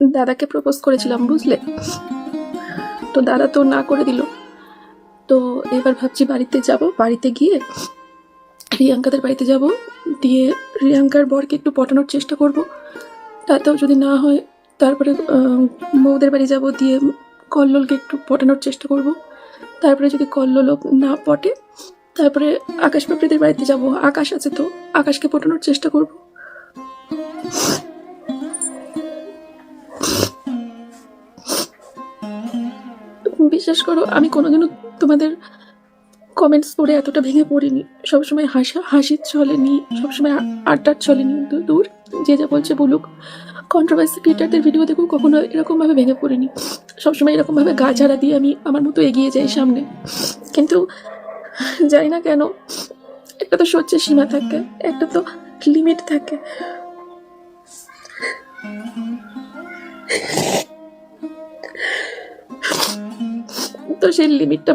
দাদাকে প্রপোজ করেছিলাম, বুঝলে? তো দাদা তো না করে দিল। তো এবার ভাবছি বাড়িতে যাব, বাড়িতে গিয়ে রিয়াঙ্কাদের বাড়িতে যাব, দিয়ে রিয়াঙ্কার বরকে একটু পটানোর চেষ্টা করব। তাতেও যদি না হয় তারপরে বউদের বাড়ি যাব, দিয়ে কল্লোলকে একটু পটানোর চেষ্টা করব। তারপরে যদি কল্লোলও না পটে তারপরে আকাশ পাপড়িদের বাড়িতে যাব। আকাশ আছে তো, আকাশকে পটানোর চেষ্টা করব। বিশ্বাস করো, আমি কোনোদিনও তোমাদের কমেন্টস পড়ে এতটা ভেঙে পড়িনি। সবসময় হাসির চলেনি, সবসময় আড্ডার চলেনি। দূর, যে যা বলছে বলুক। কন্ট্রোভার্সি ক্রিয়েটারদের ভিডিও দেখেও কখনো এরকমভাবে ভেঙে পড়িনি। সবসময় এরকমভাবে গা ঝাড়া দিয়ে আমি আমার মতো এগিয়ে যাই সামনে। কিন্তু জানি না কেন, একটা তো সহ্যের সীমা থাকে, একটা তো লিমিট থাকে। তো সেই লিমিটটা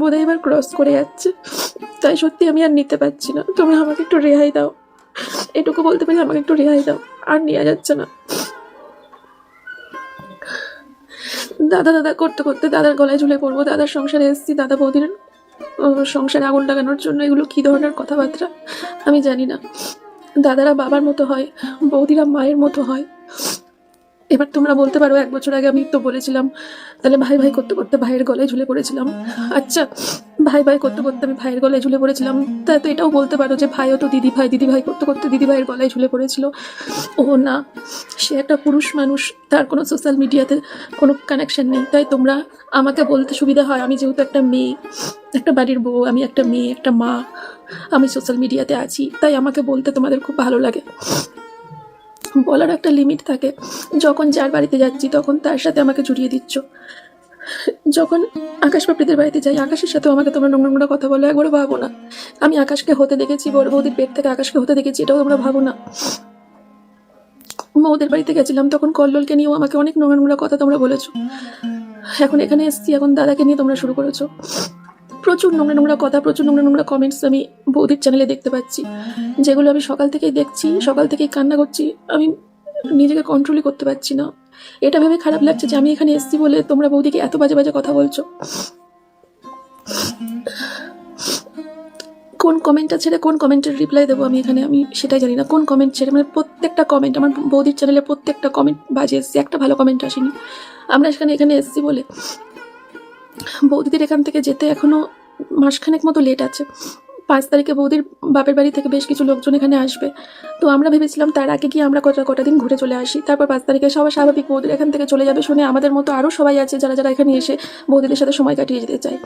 বোধহয় এবার ক্রস করে যাচ্ছে। তাই সত্যি আমি আর নিতে পারছি না। তোমরা আমাকে একটু রেহাই দাও, এটুকু বলতে পারি, আমাকে একটু রেহাই দাও। আর নেওয়া যাচ্ছে না। দাদা দাদা করতে করতে দাদার গলায় ঝুলে পড়বো। দাদার সংসারে এসেছি, দাদা বৌদির সংসারে আগুন লাগানোর জন্য। এগুলো কি ধরনের কথাবার্তা আমি জানি না। দাদারা বাবার মতো হয়, বৌদিরা মায়ের মতো হয়। এবার তোমরা বলতে পারো 1 বছর আগে আমি তো বলেছিলাম, তাহলে ভাই ভাই করতে করতে ভাইয়ের গলায় ঝুলে পড়েছিলাম। আচ্ছা, ভাই ভাই করতে করতে আমি ভাইয়ের গলায় ঝুলে পড়েছিলাম, তাই তো এটাও বলতে পারো যে ভাইও তো দিদি ভাই করতে করতে দিদি ভাইয়ের গলায় ঝুলে পড়েছিল। ও না, সে একটা পুরুষ মানুষ, তার কোনো সোশ্যাল মিডিয়াতে কোনো কানেকশন নেই। তাই তোমরা আমাকে বলতে সুবিধা হয়, আমি যেহেতু একটা মেয়ে, একটা বাড়ির বউ, আমি একটা মেয়ে, একটা মা, আমি সোশ্যাল মিডিয়াতে আছি, তাই আমাকে বলতে তোমাদের খুব ভালো লাগে। বলার একটা লিমিট থাকে। যখন যার বাড়িতে যাচ্ছি তখন তার সাথে আমাকে জড়িয়ে দিচ্ছ। যখন আকাশ পাপড়িদের বাড়িতে যাই, আকাশের সাথেও আমাকে তোমরা নোংরা নোংরা কথা বলো। একবারও ভাবো না আমি আকাশকে হতে দেখেছি, বড় বৌদির পেট থেকে আকাশকে হতে দেখেছি, এটাও তোমরা ভাবো না। ওদের বাড়িতে গেছিলাম তখন কল্লোলকে নিয়েও আমাকে অনেক নোংরা নোংরা কথা তোমরা বলেছো। এখন এখানে এসেছি, এখন দাদাকে নিয়ে তোমরা শুরু করেছো। প্রচুর নোংরা নোংরা কথা, প্রচুর নোংরা নোংরা কমেন্টস আমি বৌদির চ্যানেলে দেখতে পাচ্ছি, যেগুলো আমি সকাল থেকেই দেখছি, সকাল থেকেই কান্না করছি। আমি নিজেকে কন্ট্রোলই করতে পারছি না। এটা ভেবে খারাপ লাগছে যে আমি এখানে এসেছি বলে তোমরা বৌদিকে এত বাজে বাজে কথা বলছো। কোন কমেন্টটা ছেড়ে কোন কমেন্টের রিপ্লাই দেবো আমি এখানে, আমি সেটাই জানি না। কোন কমেন্ট ছেড়ে, মানে প্রত্যেকটা কমেন্ট, আমার বৌদির চ্যানেলে প্রত্যেকটা কমেন্ট বাজে এসেছে, একটা ভালো কমেন্ট আসেনি। আমরা এখানে এসেছি বলে বৌদিদের এখান থেকে যেতে এখনো মাসখানেক মতো লেট আছে। 5 তারিখে বৌদির বাপের বাড়ি থেকে বেশ কিছু লোকজন এখানে আসবে। তো আমরা ভেবেছিলাম তার আগে গিয়ে আমরা কটা দিন ঘুরে চলে আসি। তারপর 5 তারিখে সবাই স্বাভাবিক বৌদির এখান থেকে চলে যাবে শুনে আমাদের মতো আরও সবাই আছে যারা যারা এখানে এসে বৌদিদের সাথে সময় কাটিয়ে যেতে চায়।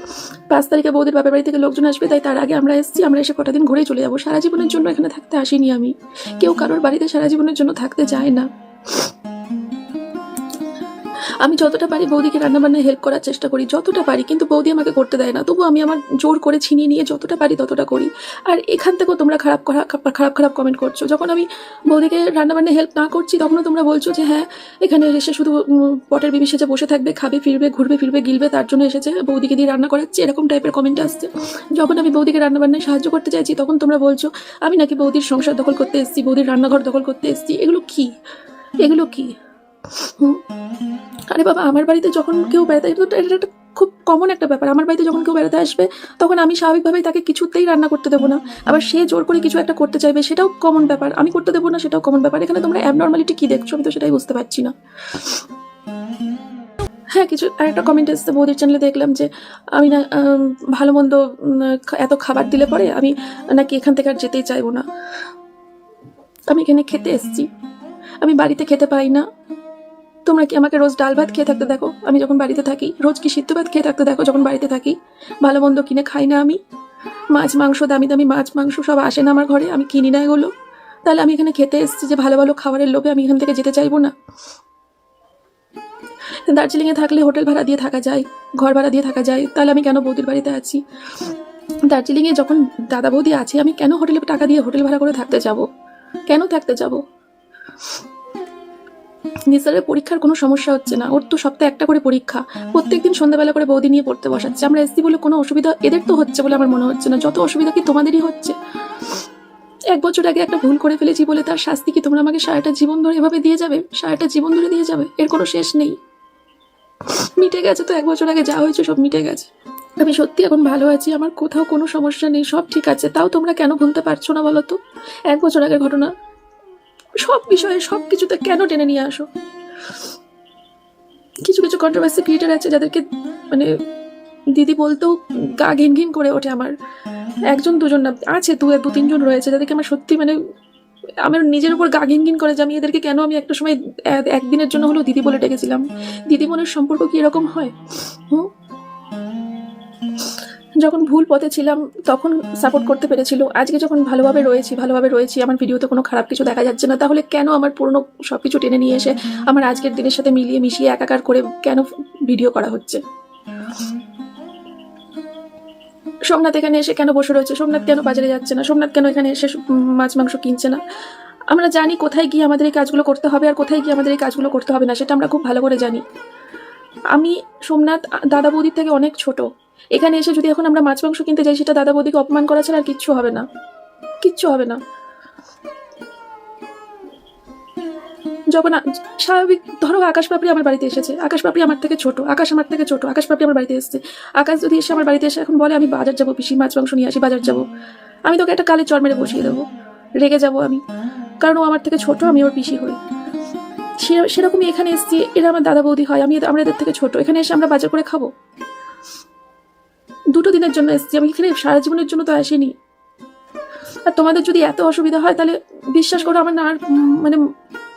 5 তারিখে বৌদির বাপের বাড়ি থেকে লোকজন আসবে, তাই তার আগে আমরা এসেছি। আমরা এসে কটা দিন ঘুরেই চলে যাবো। সারা জীবনের জন্য এখানে থাকতে আসিনি আমি। কেউ কারোর বাড়িতে সারা জীবনের জন্য থাকতে যায় না। আমি যতটা পারি বৌদিকে রান্নাবান্নায় হেল্প করার চেষ্টা করি, যতটা পারি, কিন্তু বৌদি আমাকে করতে দেয় না। তবু আমি আমার জোর করে ছিনিয়ে নিয়ে যতটা পারি ততটা করি। আর এখান থেকেও তোমরা খারাপ খারাপ কমেন্ট করছো। যখন আমি বৌদিকে রান্নাবান্নায় হেল্প না করছি তখনও তোমরা বলছো যে হ্যাঁ, এখানে এসে শুধু পটের বিবি সেজে বসে থাকবে, খাবে ফিরবে, ঘুরবে ফিরবে, গিলবে, তার জন্য এসেছে, বৌদিকে দিয়ে রান্না করাচ্ছে, এরকম টাইপের কমেন্ট আসছে। যখন আমি বৌদিকে রান্নাবান্নায় সাহায্য করতে চাইছি তখন তোমরা বলছো আমি নাকি বৌদির সংসার দখল করতে এসেছি, বৌদির রান্নাঘর দখল করতে এসেছি। এগুলো কি, এগুলো কি? আরে বাবা, আমার বাড়িতে যখন কেউ বেড়াতে আসবে, এটা একটা খুব কমন একটা ব্যাপার। আমার বাড়িতে যখন কেউ বেড়াতে আসবে তখন আমি স্বাভাবিকভাবেই তাকে কিছুতেই রান্না করতে দেবো না। আবার সে জোর করে কিছু একটা করতে চাইবে, সেটাও কমন ব্যাপার। আমি করতে দেবো না, সেটাও কমন ব্যাপার। এখানে তোমরা অ্যাবনর্মালিটি কি দেখছো আমি তো সেটাই বুঝতে পারছি না। হ্যাঁ, কিছু আরেকটা কমেন্ট এসেছে বৌদির চ্যানেলে, দেখলাম যে আমি না ভালো মন্দ এত খাবার দিলে পরে আমি নাকি এখান থেকে আর যেতেই চাইবো না। আমি এখানে খেতে এসেছি, আমি বাড়িতে খেতে পাই না। তোমরা কি আমাকে রোজ ডাল ভাত খেয়ে থাকতে দেখো আমি যখন বাড়িতে থাকি? রোজ কি সিদ্ধ ভাত খেয়ে থাকতে দেখো যখন বাড়িতে থাকি? ভালো মন্দ কিনে খাই না আমি? মাছ মাংস, দামি দামি মাছ মাংস সব আসে না আমার ঘরে? আমি কিনি না এগুলো? তাহলে আমি এখানে খেতে এসেছি যে ভালো ভালো খাবারের লোভে আমি এখান থেকে যেতে চাইবো না? দার্জিলিংয়ে থাকলে হোটেল ভাড়া দিয়ে থাকা যায়, ঘর ভাড়া দিয়ে থাকা যায়, তাহলে আমি কেন বৌদির বাড়িতে আছি? দার্জিলিংয়ে যখন দাদা বৌদি আছে আমি কেন হোটেলে টাকা দিয়ে হোটেল ভাড়া করে থাকতে যাব? কেন থাকতে যাব? নিসারের পরীক্ষার কোনো সমস্যা হচ্ছে না, ওর তো সপ্তাহে একটা করে পরীক্ষা। প্রত্যেকদিন সন্ধ্যাবেলা করে বৌদি নিয়ে পড়তে বসাচ্ছে। আমরা এসছি বলে কোনো অসুবিধা এদের তো হচ্ছে বলে আমার মনে হচ্ছে না। যত অসুবিধা কি তোমাদেরই হচ্ছে? 1 বছর আগে একটা ভুল করে ফেলেছি বলে তার শাস্তি কি তোমরা আমাকে সারাটা জীবন ধরে এভাবে দিয়ে যাবে? সারাটা জীবন ধরে দিয়ে যাবে? এর কোনো শেষ নেই। মিটে গেছে তো, 1 বছর আগে যা হয়েছে সব মিটে গেছে। আমি সত্যি এখন ভালো আছি, আমার কোথাও কোনো সমস্যা নেই, সব ঠিক আছে। তাও তোমরা কেন ভুলতে পারছো না বলো তো? 1 বছর আগের ঘটনা সব বিষয়ে সব কিছুতে কেন টেনে নিয়ে আসো? কিছু কিছু কন্ট্রোভার্সি ক্রিয়েটার আছে যাদেরকে মানে দিদি বলতেও গা ঘিন ঘিন করে ওঠে আমার। 1 2 জন না, আছে 2 3 জন রয়েছে যাদেরকে আমার সত্যি মানে আমার নিজের উপর গা ঘিন ঘিন করে যে আমি এদেরকে কেন আমি একটা সময় একদিনের জন্য হলেও দিদি বলে ডেকেছিলাম। দিদি বোনের সম্পর্ক কি এরকম হয়? যখন ভুল পথে ছিলাম তখন সাপোর্ট করতে পেরেছিল, আজকে যখন ভালোভাবে রয়েছি আমার ভিডিওতে কোনো খারাপ কিছু দেখা যাচ্ছে না, তাহলে কেন আমার পুরনো সবকিছু টেনে নিয়ে এসে আমার আজকের দিনের সাথে মিলিয়ে মিশিয়ে একাকার করে কেন ভিডিও করা হচ্ছে? সোমনাথ এখানে এসে কেন বসে রয়েছে? সোমনাথ কেন বাজারে যাচ্ছে না? সোমনাথ কেন এখানে এসে মাছ মাংস কিনছে না? আমরা জানি কোথায় গিয়ে আমাদের এই কাজগুলো করতে হবে আর কোথায় গিয়ে আমাদের এই কাজগুলো করতে হবে না, সেটা আমরা খুব ভালো করে জানি। আমি সোমনাথ দাদা বৌদির থেকে অনেক ছোট। এখানে এসে যদি এখন আমরা মাছ মাংস কিনতে যাই, সেটা দাদা বৌদিকে অপমান করা ছাড়া আর কিচ্ছু হবে না, কিচ্ছু হবে না। যখন স্বাভাবিক ধরো আকাশ পাপড়ি আমার বাড়িতে এসেছে, আকাশ পাপড়ি আমার থেকে ছোট, আকাশ পাপড়ি আমার বাড়িতে এসেছে। আকাশ যদি এসে আমার বাড়িতে এসে এখন বলে আমি বাজার যাবো পিসি, মাছ মাংস নিয়ে আসি, বাজার যাবো, আমি তোকে একটা কালে চড় মেরে বসিয়ে দেবো, রেগে যাবো আমি, কারণ ও আমার থেকে ছোট, আমি ওর পিসি হই। সেরকমই এখানে এসেছি, এরা আমার দাদা বৌদি হয়, আমরা এদের থেকে ছোট। এখানে এসে আমরা বাজার করে খাবো? 2 দিনের জন্য এসেছি, আমি এখানে সারা জীবনের জন্য তো আসিনি। আর তোমাদের যদি এত অসুবিধা হয় তাহলে বিশ্বাস করো আমার না আর মানে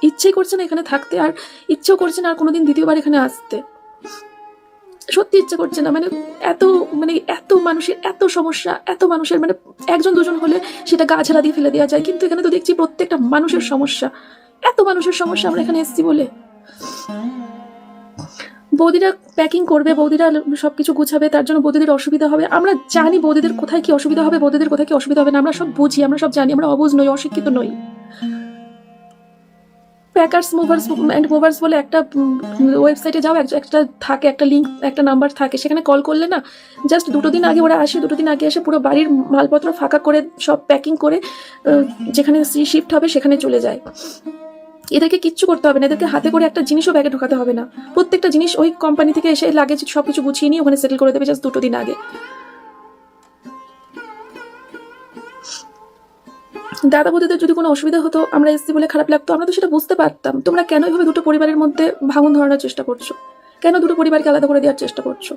ইচ্ছেই করছে না এখানে থাকতে, আর ইচ্ছেও করছে না আর কোনোদিন দ্বিতীয়বার এখানে আসতে। সত্যি ইচ্ছে করছে না, এত মানুষের এত সমস্যা, এত মানুষের 1 জন 2 জন হলে সেটা গা ঝাড়া দিয়ে ফেলে দেওয়া যায়, কিন্তু এখানে তো দেখছি প্রত্যেকটা মানুষের সমস্যা, এত মানুষের সমস্যা। আমরা এখানে এসেছি বলে বৌদিরা প্যাকিং করবে, বৌদিরা সবকিছু গুছাবে, তার জন্য বৌদিদের অসুবিধা হবে। আমরা জানি বৌদিদের কোথায় কি অসুবিধা হবে, বৌদিদের কোথায় কি অসুবিধা হবে না, আমরা সব বুঝি, আমরা সব জানি, আমরা অবুঝ নই, অশিক্ষিত নই। প্যাকার্স মুভার্স বলে একটা ওয়েবসাইটে যাও, একটা থাকে, একটা লিঙ্ক, একটা নাম্বার থাকে, সেখানে কল করলে না জাস্ট 2 দিন আগে ওরা আসে, 2 দিন আগে এসে পুরো বাড়ির মালপত্র ফাঁকা করে সব প্যাকিং করে যেখানে শিফট হবে সেখানে চলে যায়। এদেরকে কিচ্ছু করতে হবে না, এদেরকে হাতে করে একটা জিনিসও ব্যাগে ঢোকাতে হবে না, প্রত্যেকটা জিনিস ওই কোম্পানি থেকে এসে লাগেজ সবকিছু গুছিয়ে নিয়ে ওখানে সেটেল করে দেবে জাস্ট 2 দিন আগে। দাদা বৌদিদের যদি কোনো অসুবিধা হতো, আমরা এসছি বলে খারাপ লাগতো, আমরা তো সেটা বুঝতে পারতাম। তোমরা কেন এইভাবে 2টো পরিবারের মধ্যে ভাঙন ধরানোর চেষ্টা করছো? কেন 2টো পরিবারকে আলাদা করে দেওয়ার চেষ্টা করছো?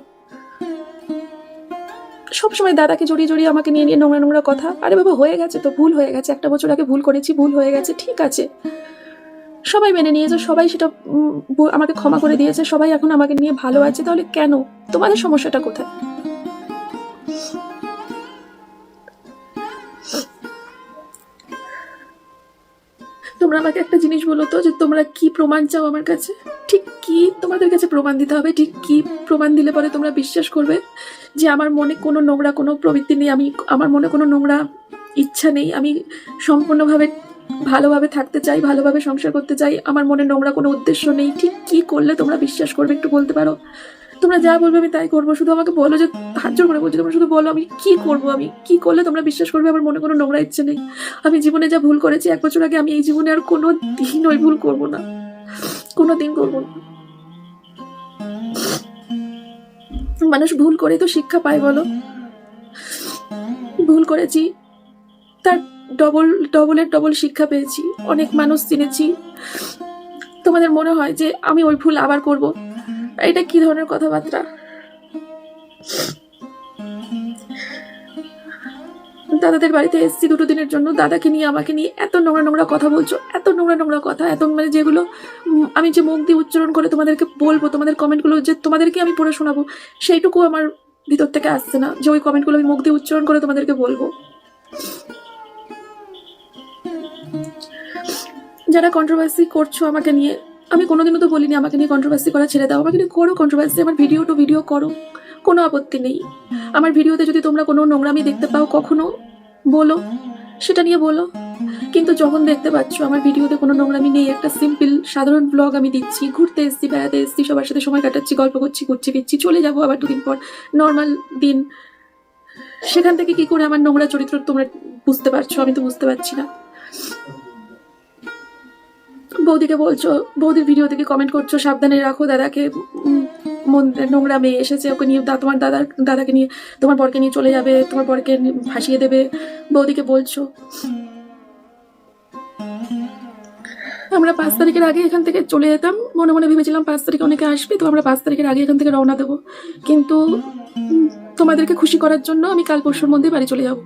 সবসময় দাদাকে জড়িয়ে আমাকে নিয়ে নোংরা কথা। আরে বাবা, হয়ে গেছে তো, ভুল হয়ে গেছে, 1 বছর আগে ভুল করেছি, ভুল হয়ে গেছে, ঠিক আছে, সবাই মেনে নিয়েছে, সবাই সেটা আমাকে ক্ষমা করে দিয়েছে, সবাই এখন আমাকে নিয়ে ভালো আছে, তাহলে কেন? তোমাদের সমস্যাটা কোথায়? তোমরা আমাকে একটা জিনিস বলো তো, যে তোমরা কি প্রমাণ চাও আমার কাছে? ঠিক কি তোমাদের কাছে প্রমাণ দিতে হবে? ঠিক কি প্রমাণ দিলে পরে তোমরা বিশ্বাস করবে যে আমার মনে কোনো নোংরা কোনো প্রবৃত্তি নেই, আমার মনে কোনো নোংরা ইচ্ছা নেই, আমি সম্পূর্ণভাবে ভালোভাবে থাকতে চাই, ভালোভাবে সংসার করতে চাই, আমার মনে নোংরা কোনো উদ্দেশ্য নেই? ঠিক কি করলে তোমরা বিশ্বাস করবে? একটু বলতে পারো? তোমরা যা বলবে আমি তাই করবো, শুধু আমাকে বলো, যে হাত জোর করে বলছি, তোমরা শুধু বলো আমি কি করবো, আমি কি করলে তোমরা বিশ্বাস করবে আমার মনে কোনো নোংরা ইচ্ছে নেই? আমি জীবনে যা ভুল করেছি 1 বছর আগে, আমি এই জীবনে আর কোনো দিন ওই ভুল করবো না, কোনো দিন করবো না। মানুষ ভুল করে তো শিক্ষা পায়, বলো? ভুল করেছি, তার ডবল শিক্ষা পেয়েছি, অনেক মানুষ চিনেছি। তোমাদের মনে হয় যে আমি ওই ভুল আবার করব? এটা কি ধরনের কথাবার্তা? দাদাদের বাড়িতে এসেছি 2 দিনের জন্য, দাদাকে নিয়ে আমাকে নিয়ে এত নোংরা কথা বলছো, এত নোংরা কথা, এত যেগুলো আমি যে মুখ দিয়ে উচ্চারণ করে তোমাদেরকে বলবো, তোমাদের কমেন্টগুলো যে তোমাদেরকে আমি পড়ে শোনাবো, সেইটুকু আমার ভিতর থেকে আসছে না, যে ওই কমেন্টগুলো আমি মুখ দিয়ে উচ্চারণ করে তোমাদেরকে বলবো। যারা কন্ট্রোভার্সি করছো আমাকে নিয়ে, আমি কোনোদিনও তো বলিনি আমাকে নিয়ে কন্ট্রোভার্সি করা ছেড়ে দাও, আমাকে নিয়ে করো কন্ট্রোভার্সি, আমার ভিডিও করো, কোনো আপত্তি নেই। আমার ভিডিওতে যদি তোমরা কোনো নোংরামি দেখতে পাও কখনো, বলো, সেটা নিয়ে বলো। কিন্তু যখন দেখতে পাচ্ছ আমার ভিডিওতে কোনো নোংরামি নেই, একটা সিম্পল সাধারণ ব্লগ আমি দিচ্ছি, ঘুরতে এসেছি, বেড়াতে এসেছি, সবার সাথে সময় কাটাচ্ছি, গল্প করছি, ঘুরছি ফিরছি, চলে যাবো আবার 2 দিন পর, নর্মাল দিন, সেখান থেকে কি করে আমার নোংরা চরিত্র তোমরা বুঝতে পারছো? আমি তো বুঝতে পারছি না। বৌদিকে বলছো, বৌদির ভিডিও থেকে কমেন্ট করছো সাবধানে রাখো দাদাকে, নোংরা মেয়ে এসেছে, ওকে নিয়ে তোমার দাদাকে নিয়ে, তোমার বরকে নিয়ে চলে যাবে, তোমার বরকে ভাসিয়ে দেবে, বৌদিকে বলছো। আমরা 5 তারিখের আগে এখান থেকে চলে যেতাম, মনে মনে ভেবেছিলাম 5 তারিখে অনেকে আসবে, তো আমরা 5 তারিখের আগে এখান থেকে রওনা দেবো। কিন্তু তোমাদেরকে খুশি করার জন্য আমি কাল পরশুর মধ্যে বাড়ি চলে যাবো।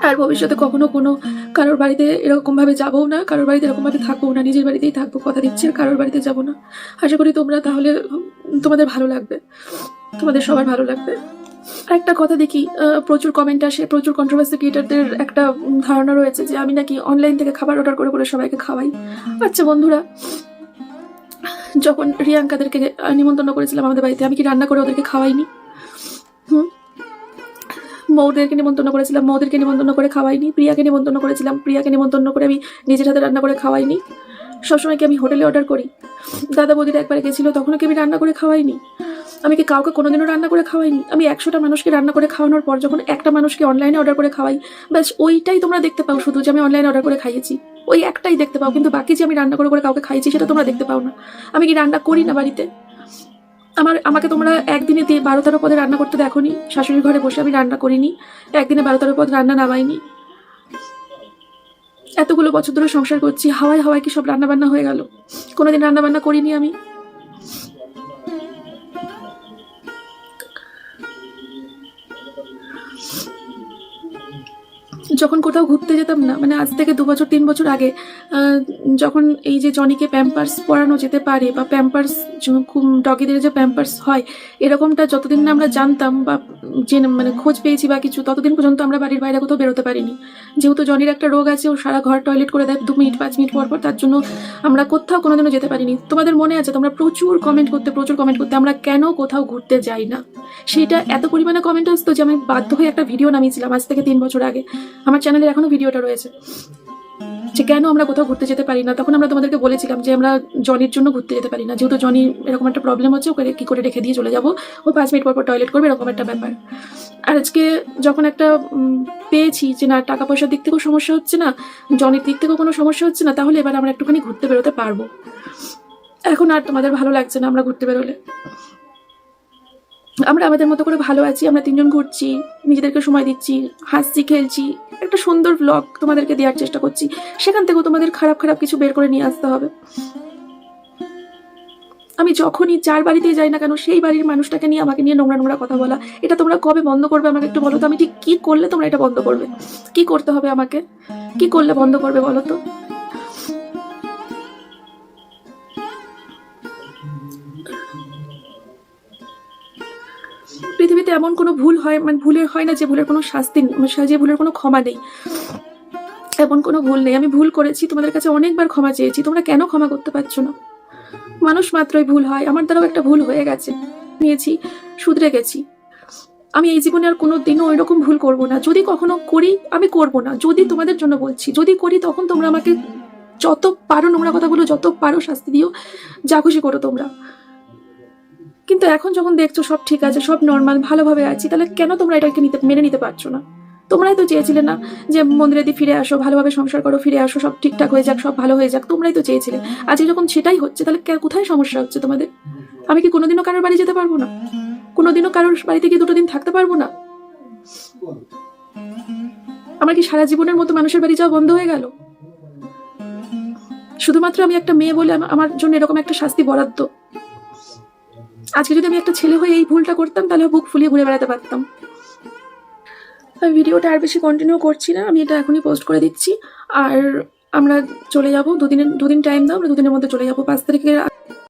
আর ভবিষ্যতে কখনো কোনো কারোর বাড়িতে এরকম ভাবে যাবো না, কারোর বাড়িতে এরকম ভাবে থাকবো না, নিজের বাড়িতেই থাকবো, কথা দিচ্ছি, আর কারোর বাড়িতে যাবো না। আশা করি তোমরা তাহলে তোমাদের ভালো লাগবে, তোমাদের সবার ভালো লাগবে। একটা কথা দেখি, প্রচুর কমেন্ট আসে, প্রচুর কন্ট্রোভার্সি ক্রিয়েটারদের একটা ধারণা রয়েছে যে আমি নাকি অনলাইন থেকে খাবার অর্ডার করে করে সবাইকে খাওয়াই। আচ্ছা বন্ধুরা, যখন রিয়াঙ্কাদেরকে নিমন্ত্রণ করেছিলাম আমাদের বাড়িতে, আমি কি রান্না করে ওদেরকে খাওয়াইনি? মৌদেরকে নিমন্ত্রণ করেছিলাম, মৌদেরকে নিমন্ত্রণ করে খাওয়াইনি? প্রিয়াকে নিমন্ত্রণ করেছিলাম, প্রিয়াকে নিমন্ত্রণ করে আমি নিজের হাতে রান্না করে খাওয়াইনি? সবসময় কি আমি হোটেলে অর্ডার করি? দাদা বৌদিরা একবার গেছিল, তখনও কি আমি রান্না করে খাওয়াইনি? আমি কি কাউকে কোনোদিনও রান্না করে খাওয়াইনি? আমি 100টা মানুষকে রান্না করে খাওয়ানোর পর যখন একটা মানুষকে অনলাইনে অর্ডার করে খাওয়াই, ব্যাস ওইটাই তোমরা দেখতে পাও, শুধু যে আমি অনলাইনে অর্ডার করে খাইয়েছি, ওই একটাই দেখতে পাও। কিন্তু বাকি যে আমি রান্না করে করে কাউকে খাইয়েছি সেটা তোমরা দেখতে পাও না। আমি কি রান্না করি না বাড়িতে? আমাকে তোমরা একদিনে 12-13 পদে রান্না করতে দেখোনি? শাশুড়ির ঘরে বসে আমি রান্না করিনি? একদিনে 12-13 পদ রান্না নামাইনি? এতগুলো বছর ধরে সংসার করছি, হাওয়ায় হাওয়ায় কি সব রান্না বান্না হয়ে গেল? কোনোদিন রান্না বান্না করিনি আমি? যখন কোথাও ঘুরতে যেতাম না, মানে আজ থেকে 2 বছর 3 বছর আগে, যখন এই যে জনিকে প্যাম্পার্স পরানো যেতে পারে, বা প্যাম্পার্স ডগিদের যে প্যাম্পার্স হয়, এরকমটা যতদিন না আমরা জানতাম বা যে মানে খোঁজ পেয়েছি বা কিছু, ততদিন পর্যন্ত আমরা বাড়ির বাইরে কোথাও বেরোতে পারিনি। যেহেতু জনির একটা রোগ আছে, ও সারা ঘর টয়লেট করে দেয় 2 মিনিট 5 মিনিট পর পর, তার জন্য আমরা কোথাও কোনোদিনও যেতে পারিনি। তোমাদের মনে আছে, তোমরা প্রচুর কমেন্ট করতে আমরা কেন কোথাও ঘুরতে যাই না, সেটা এত পরিমাণে কমেন্ট আসতো যে আমি বাধ্য হয়ে একটা ভিডিও নামিয়েছিলাম আজ থেকে 3 বছর আগে। আমার চ্যানেলে এখনো ভিডিওটা রয়েছে যে কেন আমরা কোথাও ঘুরতে যেতে পারি না। তখন আমরা তোমাদেরকে বলেছিলাম যে আমরা জনির জন্য ঘুরতে যেতে পারি না, যেহেতু জনি এরকম একটা প্রবলেম হচ্ছে, ওকে কি করে রেখে দিয়ে চলে যাবো, ও 5 মিনিট পর পর টয়লেট করবে, এরকম একটা ব্যাপার। আর আজকে যখন একটা পেয়েছি যে না, টাকা পয়সার দিক থেকেও সমস্যা হচ্ছে না, জনির দিক থেকেও কোনো সমস্যা হচ্ছে না, তাহলে এবার আমরা একটুখানি ঘুরতে বেরোতে পারবো। এখন আর তোমাদের ভালো লাগছে না আমরা ঘুরতে বেরোলে? আমরা আমাদের মতো করে ভালো আছি, আমরা 3 জন ঘুরছি, নিজেদেরকে সময় দিচ্ছি, হাসছি, খেলছি, একটা সুন্দর ব্লগ তোমাদেরকে দেওয়ার চেষ্টা করছি। সেখান থেকেও তোমাদের খারাপ খারাপ কিছু বের করে নিয়ে আসতে হবে। আমি যখনই যার বাড়িতেই যাই না কেন, সেই বাড়ির মানুষটাকে নিয়ে আমাকে নিয়ে নোংরা নোংরা কথা বলা, এটা তোমরা কবে বন্ধ করবে আমাকে একটু বলো তো? আমি ঠিক কি করলে তোমরা এটা বন্ধ করবে? কি করতে হবে আমাকে? কি করলে বন্ধ করবে বলো তো? পৃথিবীতে এমন কোনো ভুল হয়, মানে ভুলের হয় না যে ভুলের কোনো শাস্তি, যে ভুলের কোনো ক্ষমা নেই, এমন কোনো ভুল নেই। আমি ভুল করেছি, তোমাদের কাছে অনেকবার ক্ষমা চেয়েছি, তোমরা কেন ক্ষমা করতে পারছো না? মানুষ মাত্রই ভুল হয়, আমার দ্বারাও একটা ভুল হয়ে গেছে, নিয়েছি, শুধরে গেছি। আমি এই জীবনে আর কোনো দিনও ওইরকম ভুল করবো না। যদি কখনো করি, আমি করবো না। যদি তোমাদের জন্য বলছি, যদি করি, তখন তোমরা আমাকে যত পারো নোংরা কথা বলো, যত পারো শাস্তি দিও, যা খুশি করো তোমরা। কিন্তু এখন যখন দেখছো সব ঠিক আছে, সব নর্মাল, ভালোভাবে আছি, তাহলে কেন তোমরা এটাকে মেনে নিতে পারছো না? তোমরাই তো চেয়েছিলে না যে মন্দিরে দিয়ে ফিরে আসো, ভালোভাবে সংসার করো, ফিরে আসো, সব ঠিকঠাক হয়ে যাক, সব ভালো হয়ে যাক, তোমরাই তো চেয়েছিলে। আজকে যখন সেটাই হচ্ছে, তাহলে কোথায় সমস্যা হচ্ছে তোমাদের? আমি কি কোনোদিনও কারোর বাড়ি যেতে পারবো না? কোনোদিনও কারোর বাড়িতে গিয়ে 2টো দিন থাকতে পারবো না? আমার কি সারা জীবনের মতো মানুষের বাড়ি যাওয়া বন্ধ হয়ে গেল? শুধুমাত্র আমি একটা মেয়ে বলে আমার জন্য এরকম একটা শাস্তি বরাদ্দ? আজকে যদি আমি একটা ছেলে হয়ে এই ভুলটা করতাম, তাহলে বুক ফুলিয়ে ঘুরে বেড়াতে পারতাম। আমি ভিডিওটা আর বেশি কন্টিনিউ করছি না, আমি এটা এখনই পোস্ট করে দিচ্ছি। আর আমরা চলে যাবো, 2 দিন টাইম দাও, আমরা 2 দিনের মধ্যে চলে যাবো। 5 তারিখে